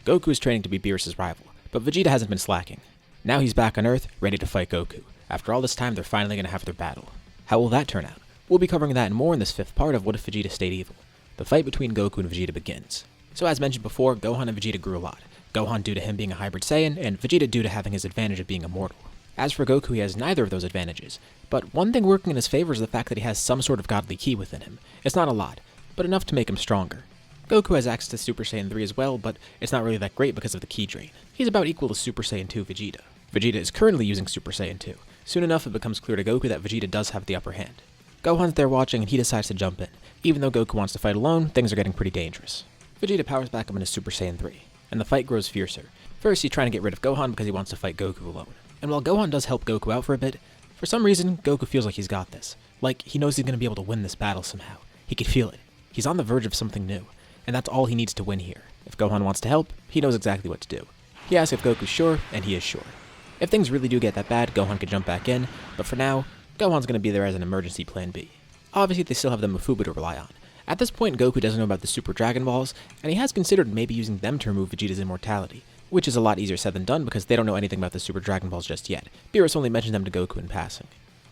Goku is training to be Beerus' rival, but Vegeta hasn't been slacking. Now he's back on Earth, ready to fight Goku. After all this time, they're finally going to have their battle. How will that turn out? We'll be covering that and more in this 5th part of What If Vegeta Stayed Evil. The fight between Goku and Vegeta begins. So as mentioned before, Gohan and Vegeta grew a lot. Gohan due to him being a hybrid Saiyan, and Vegeta due to having his advantage of being immortal. As for Goku, he has neither of those advantages, but one thing working in his favor is the fact that he has some sort of godly ki within him. It's not a lot, but enough to make him stronger. Goku has access to Super Saiyan 3 as well, but it's not really that great because of the ki drain. He's about equal to Super Saiyan 2 Vegeta. Vegeta is currently using Super Saiyan 2. Soon enough, it becomes clear to Goku that Vegeta does have the upper hand. Gohan's there watching and he decides to jump in. Even though Goku wants to fight alone, things are getting pretty dangerous. Vegeta powers back up into Super Saiyan 3, and the fight grows fiercer. First, he's trying to get rid of Gohan because he wants to fight Goku alone. And while Gohan does help Goku out for a bit, for some reason, Goku feels like he's got this. Like, he knows he's going to be able to win this battle somehow. He can feel it. He's on the verge of something new, and that's all he needs to win here. If Gohan wants to help, he knows exactly what to do. He asks if Goku's sure, and he is sure. If things really do get that bad, Gohan could jump back in, but for now, Gohan's going to be there as an emergency plan B. Obviously, they still have the Mufube to rely on. At this point, Goku doesn't know about the Super Dragon Balls, and he has considered maybe using them to remove Vegeta's immortality, which is a lot easier said than done because they don't know anything about the Super Dragon Balls just yet. Beerus only mentioned them to Goku in passing.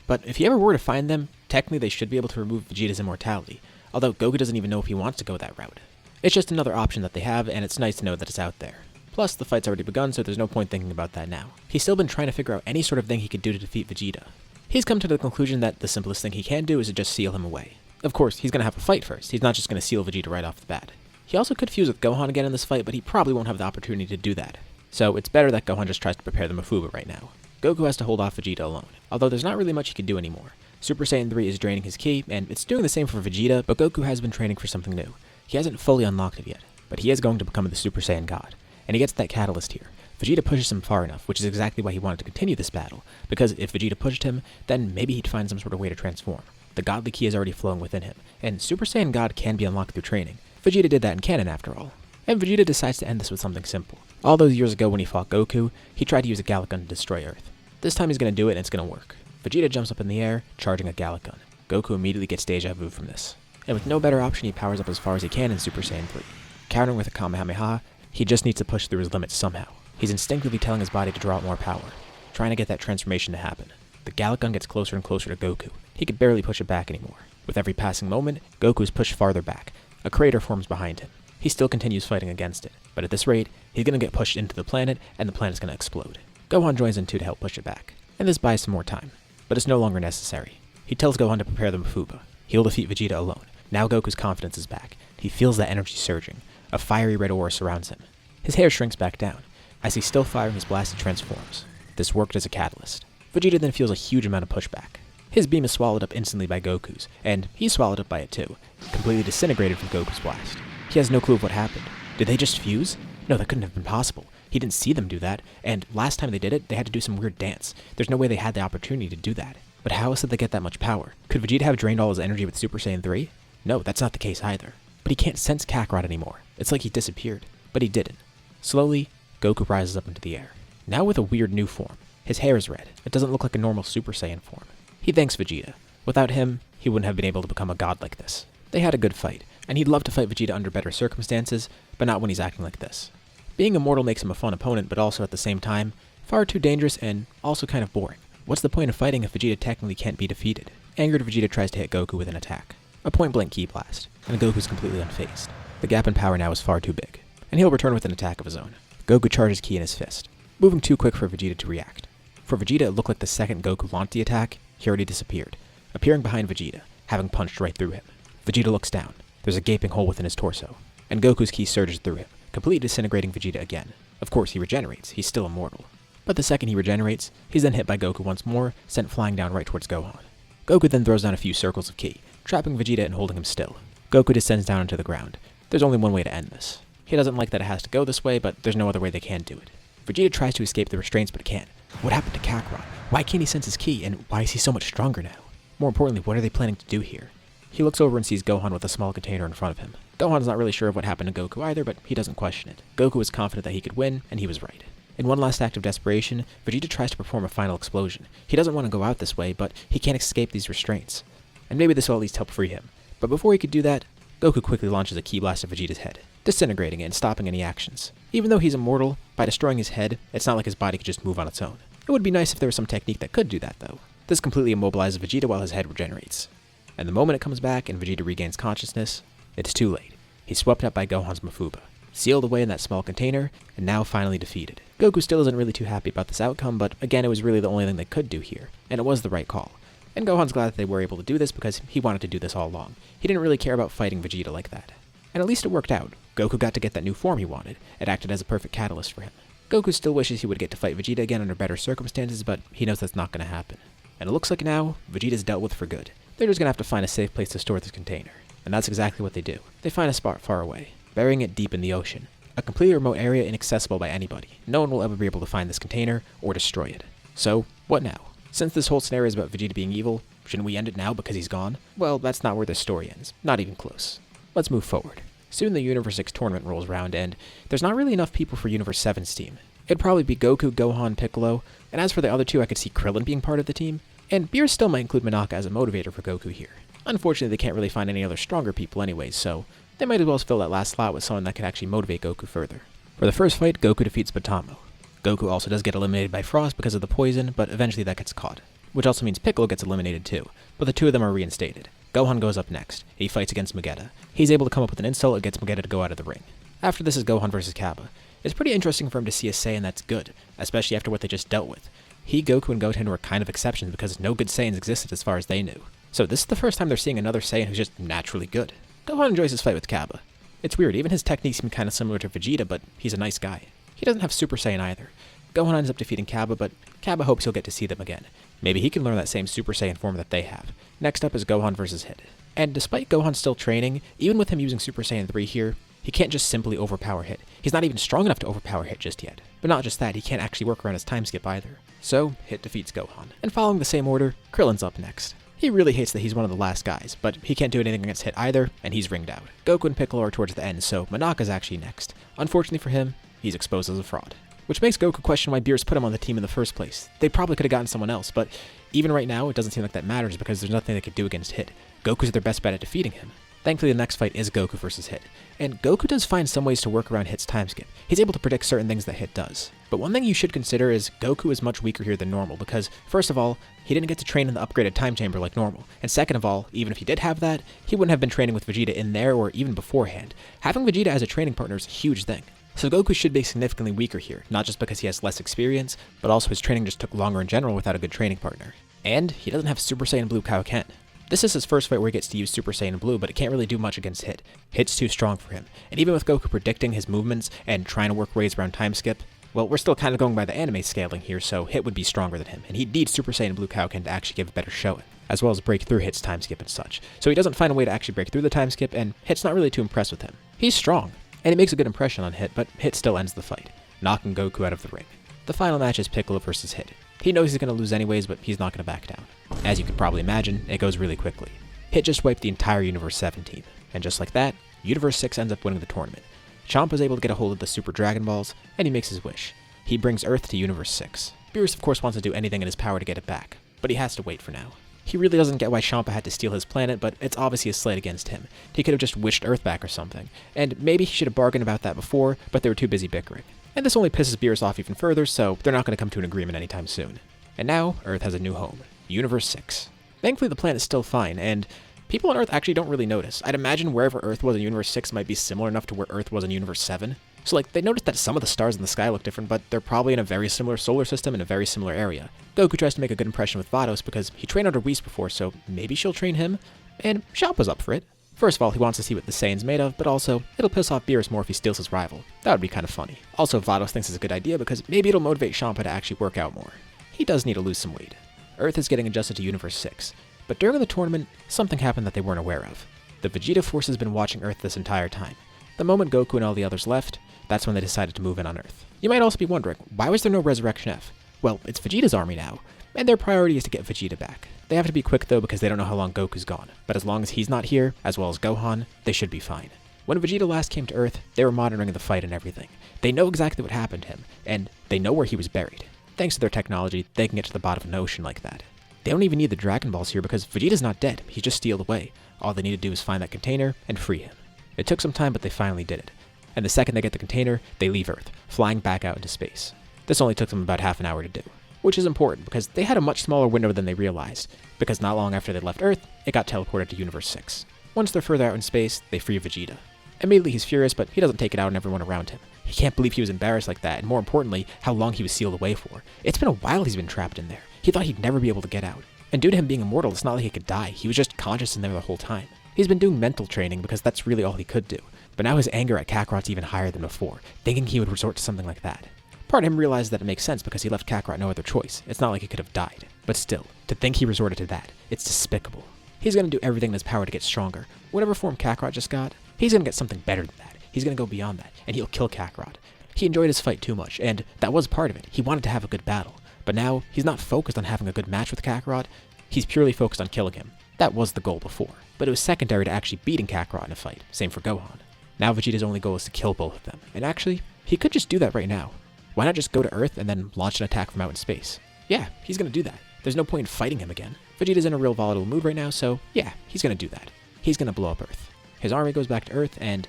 But if he ever were to find them, technically they should be able to remove Vegeta's immortality, although Goku doesn't even know if he wants to go that route. It's just another option that they have, and it's nice to know that it's out there. Plus, the fight's already begun, so there's no point thinking about that now. He's still been trying to figure out any sort of thing he could do to defeat Vegeta. He's come to the conclusion that the simplest thing he can do is to just seal him away. Of course, he's going to have a fight first. He's not just going to seal Vegeta right off the bat. He also could fuse with Gohan again in this fight, but he probably won't have the opportunity to do that. So it's better that Gohan just tries to prepare the Mufube right now. Goku has to hold off Vegeta alone, although there's not really much he can do anymore. Super Saiyan 3 is draining his ki, and it's doing the same for Vegeta, but Goku has been training for something new. He hasn't fully unlocked it yet, but he is going to become the Super Saiyan God, and he gets that catalyst here. Vegeta pushes him far enough, which is exactly why he wanted to continue this battle, because if Vegeta pushed him, then maybe he'd find some sort of way to transform. The godly ki is already flowing within him, and Super Saiyan God can be unlocked through training. Vegeta did that in canon after all. And Vegeta decides to end this with something simple. All those years ago when he fought Goku, he tried to use a Gallic Gun to destroy Earth. This time he's going to do it and it's going to work. Vegeta jumps up in the air, charging a Gallic Gun. Goku immediately gets deja vu from this. And with no better option, he powers up as far as he can in Super Saiyan 3. Countering with a Kamehameha, he just needs to push through his limits somehow. He's instinctively telling his body to draw out more power, trying to get that transformation to happen. The Gallic Gun gets closer and closer to Goku. He can barely push it back anymore. With every passing moment, Goku is pushed farther back. A crater forms behind him. He still continues fighting against it, but at this rate, he's going to get pushed into the planet, and the planet's going to explode. Gohan joins in too to help push it back, and this buys some more time, but it's no longer necessary. He tells Gohan to prepare the Mufube. He'll defeat Vegeta alone. Now Goku's confidence is back. He feels that energy surging. A fiery red aura surrounds him. His hair shrinks back down. As he's still firing his blast, he transforms. This worked as a catalyst. Vegeta then feels a huge amount of pushback. His beam is swallowed up instantly by Goku's, and he's swallowed up by it too, completely disintegrated from Goku's blast. He has no clue of what happened. Did they just fuse? No, that couldn't have been possible. He didn't see them do that, and last time they did it, they had to do some weird dance. There's no way they had the opportunity to do that. But how else did they get that much power? Could Vegeta have drained all his energy with Super Saiyan 3? No, that's not the case either. But he can't sense Kakarot anymore. It's like he disappeared. But he didn't. Slowly, Goku rises up into the air. Now with a weird new form. His hair is red. It doesn't look like a normal Super Saiyan form. He thanks Vegeta. Without him, he wouldn't have been able to become a god like this. They had a good fight, and he'd love to fight Vegeta under better circumstances, but not when he's acting like this. Being immortal makes him a fun opponent, but also at the same time, far too dangerous and also kind of boring. What's the point of fighting if Vegeta technically can't be defeated? Angered, Vegeta tries to hit Goku with an attack. A point-blank ki blast, and Goku's completely unfazed. The gap in power now is far too big, and he'll return with an attack of his own. Goku charges ki in his fist, moving too quick for Vegeta to react. For Vegeta, it looked like the second Goku launched the attack, he already disappeared, appearing behind Vegeta, having punched right through him. Vegeta looks down. There's a gaping hole within his torso, and Goku's ki surges through him, completely disintegrating Vegeta again. Of course, he regenerates. He's still immortal. But the second he regenerates, he's then hit by Goku once more, sent flying down right towards Gohan. Goku then throws down a few circles of ki, trapping Vegeta and holding him still. Goku descends down into the ground. There's only one way to end this. He doesn't like that it has to go this way, but there's no other way they can do it. Vegeta tries to escape the restraints, but can't. What happened to Kakarot? Why can't he sense his ki, and why is he so much stronger now? More importantly, what are they planning to do here? He looks over and sees Gohan with a small container in front of him. Gohan's not really sure of what happened to Goku either, but he doesn't question it. Goku was confident that he could win, and he was right. In one last act of desperation, Vegeta tries to perform a final explosion. He doesn't want to go out this way, but he can't escape these restraints. And maybe this will at least help free him. But before he could do that, Goku quickly launches a ki blast at Vegeta's head, disintegrating it and stopping any actions. Even though he's immortal, by destroying his head, it's not like his body could just move on its own. It would be nice if there was some technique that could do that though. This completely immobilizes Vegeta while his head regenerates. And the moment it comes back and Vegeta regains consciousness, it's too late. He's swept up by Gohan's Mafuba, sealed away in that small container, and now finally defeated. Goku still isn't really too happy about this outcome, but again it was really the only thing they could do here, and it was the right call. And Gohan's glad that they were able to do this because he wanted to do this all along. He didn't really care about fighting Vegeta like that. And at least it worked out. Goku got to get that new form he wanted. It acted as a perfect catalyst for him. Goku still wishes he would get to fight Vegeta again under better circumstances, but he knows that's not going to happen. And it looks like now, Vegeta's dealt with for good. They're just going to have to find a safe place to store this container. And that's exactly what they do. They find a spot far away, burying it deep in the ocean. A completely remote area inaccessible by anybody. No one will ever be able to find this container or destroy it. So, what now? Since this whole scenario is about Vegeta being evil, shouldn't we end it now because he's gone? Well, that's not where this story ends. Not even close. Let's move forward. Soon the Universe 6 tournament rolls around, and there's not really enough people for Universe 7's team. It'd probably be Goku, Gohan, Piccolo, and as for the other two, I could see Krillin being part of the team, and Beerus still might include Monaka as a motivator for Goku here. Unfortunately, they can't really find any other stronger people anyways, so they might as well fill that last slot with someone that could actually motivate Goku further. For the first fight, Goku defeats Batamo. Goku also does get eliminated by Frost because of the poison, but eventually that gets caught. Which also means Piccolo gets eliminated too, but the two of them are reinstated. Gohan goes up next. He fights against Vegeta. He's able to come up with an insult that gets Vegeta to go out of the ring. After this is Gohan versus Kappa. It's pretty interesting for him to see a Saiyan that's good, especially after what they just dealt with. He, Goku, and Goten were kind of exceptions because no good Saiyans existed as far as they knew. So this is the first time they're seeing another Saiyan who's just naturally good. Gohan enjoys his fight with Kappa. It's weird, even his techniques seem kind of similar to Vegeta, but he's a nice guy. He doesn't have Super Saiyan either. Gohan ends up defeating Kappa, but Kappa hopes he'll get to see them again. Maybe he can learn that same Super Saiyan form that they have. Next up is Gohan versus Hit. And despite Gohan still training, even with him using Super Saiyan 3 here, he can't just simply overpower Hit. He's not even strong enough to overpower Hit just yet. But not just that, he can't actually work around his time skip either. So, Hit defeats Gohan. And following the same order, Krillin's up next. He really hates that he's one of the last guys, but he can't do anything against Hit either, and he's ringed out. Goku and Piccolo are towards the end, so Monaka's actually next. Unfortunately for him, he's exposed as a fraud. Which makes Goku question why Beerus put him on the team in the first place. They probably could have gotten someone else, but even right now, it doesn't seem like that matters because there's nothing they could do against Hit. Goku's their best bet at defeating him. Thankfully, the next fight is Goku versus Hit. And Goku does find some ways to work around Hit's time skip. He's able to predict certain things that Hit does. But one thing you should consider is Goku is much weaker here than normal because, first of all, he didn't get to train in the upgraded time chamber like normal. And second of all, even if he did have that, he wouldn't have been training with Vegeta in there or even beforehand. Having Vegeta as a training partner is a huge thing. So Goku should be significantly weaker here, not just because he has less experience, but also his training just took longer in general without a good training partner. And he doesn't have Super Saiyan Blue Kaioken. This is his first fight where he gets to use Super Saiyan Blue, but it can't really do much against Hit. Hit's too strong for him. And even with Goku predicting his movements and trying to work ways around time skip, well, we're still kind of going by the anime scaling here, so Hit would be stronger than him, and he'd need Super Saiyan Blue Kaioken to actually give a better showing, as well as break through Hit's time skip and such. So he doesn't find a way to actually break through the time skip, and Hit's not really too impressed with him. He's strong, and he makes a good impression on Hit, but Hit still ends the fight, knocking Goku out of the ring. The final match is Piccolo versus Hit. He knows he's going to lose anyways, but he's not going to back down. As you can probably imagine, it goes really quickly. Hit just wiped the entire Universe 7 team, and just like that, Universe 6 ends up winning the tournament. Champa's able to get a hold of the Super Dragon Balls, and he makes his wish. He brings Earth to Universe 6. Beerus of course wants to do anything in his power to get it back, but he has to wait for now. He really doesn't get why Champa had to steal his planet, but it's obviously a slight against him. He could have just wished Earth back or something, and maybe he should have bargained about that before, but they were too busy bickering. And this only pisses Beerus off even further, so they're not going to come to an agreement anytime soon. And now, Earth has a new home, Universe 6. Thankfully the planet's still fine, and people on Earth actually don't really notice. I'd imagine wherever Earth was in Universe 6 might be similar enough to where Earth was in Universe 7. So they noticed that some of the stars in the sky look different, but they're probably in a very similar solar system in a very similar area. Goku tries to make a good impression with Vados because he trained under Whis before, so maybe she'll train him, and Champa's up for it. First of all, he wants to see what the Saiyan's made of, but also, it'll piss off Beerus more if he steals his rival. That would be kind of funny. Also, Vados thinks it's a good idea because maybe it'll motivate Champa to actually work out more. He does need to lose some weight. Earth is getting adjusted to Universe 6, but during the tournament, something happened that they weren't aware of. The Vegeta force has been watching Earth this entire time. The moment Goku and all the others left, that's when they decided to move in on Earth. You might also be wondering, why was there no Resurrection F? Well, it's Vegeta's army now, and their priority is to get Vegeta back. They have to be quick though because they don't know how long Goku's gone, but as long as he's not here, as well as Gohan, they should be fine. When Vegeta last came to Earth, they were monitoring the fight and everything. They know exactly what happened to him, and they know where he was buried. Thanks to their technology, they can get to the bottom of an ocean like that. They don't even need the Dragon Balls here because Vegeta's not dead, he's just sealed away. All they need to do is find that container and free him. It took some time, but they finally did it. And the second they get the container, they leave Earth, flying back out into space. This only took them about half an hour to do, which is important because they had a much smaller window than they realized, because not long after they left Earth, it got teleported to Universe 6. Once they're further out in space, they free Vegeta. Immediately he's furious, but he doesn't take it out on everyone around him. He can't believe he was embarrassed like that, and more importantly, how long he was sealed away for. It's been a while he's been trapped in there. He thought he'd never be able to get out. And due to him being immortal, it's not like he could die. He was just conscious in there the whole time. He's been doing mental training because that's really all he could do. But now his anger at Kakarot's even higher than before, thinking he would resort to something like that. Part of him realized that it makes sense because he left Kakarot no other choice. It's not like he could have died. But still, to think he resorted to that, it's despicable. He's going to do everything in his power to get stronger. Whatever form Kakarot just got, he's going to get something better than that. He's going to go beyond that, and he'll kill Kakarot. He enjoyed his fight too much, and that was part of it. He wanted to have a good battle. But now, he's not focused on having a good match with Kakarot. He's purely focused on killing him. That was the goal before. But it was secondary to actually beating Kakarot in a fight. Same for Gohan. Now Vegeta's only goal is to kill both of them. And actually, he could just do that right now. Why not just go to Earth and then launch an attack from out in space? Yeah, he's going to do that. There's no point in fighting him again. Vegeta's in a real volatile mood right now, so yeah, he's going to do that. He's going to blow up Earth. His army goes back to Earth, and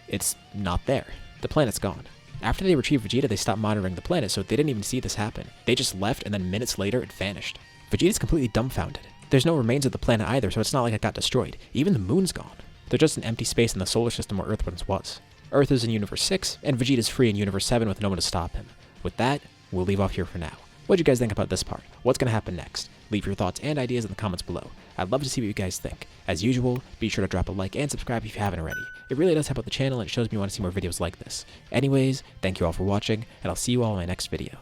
it's not there. The planet's gone. After they retrieved Vegeta, they stopped monitoring the planet, so they didn't even see this happen. They just left, and then minutes later, it vanished. Vegeta's completely dumbfounded. There's no remains of the planet either, so it's not like it got destroyed. Even the moon's gone. There's just an empty space in the solar system where Earth once was. Earth is in Universe 6, and Vegeta's free in Universe 7 with no one to stop him. With that, we'll leave off here for now. What do you guys think about this part? What's going to happen next? Leave your thoughts and ideas in the comments below. I'd love to see what you guys think. As usual, be sure to drop a like and subscribe if you haven't already. It really does help out the channel and it shows me you want to see more videos like this. Anyways, thank you all for watching, and I'll see you all in my next video.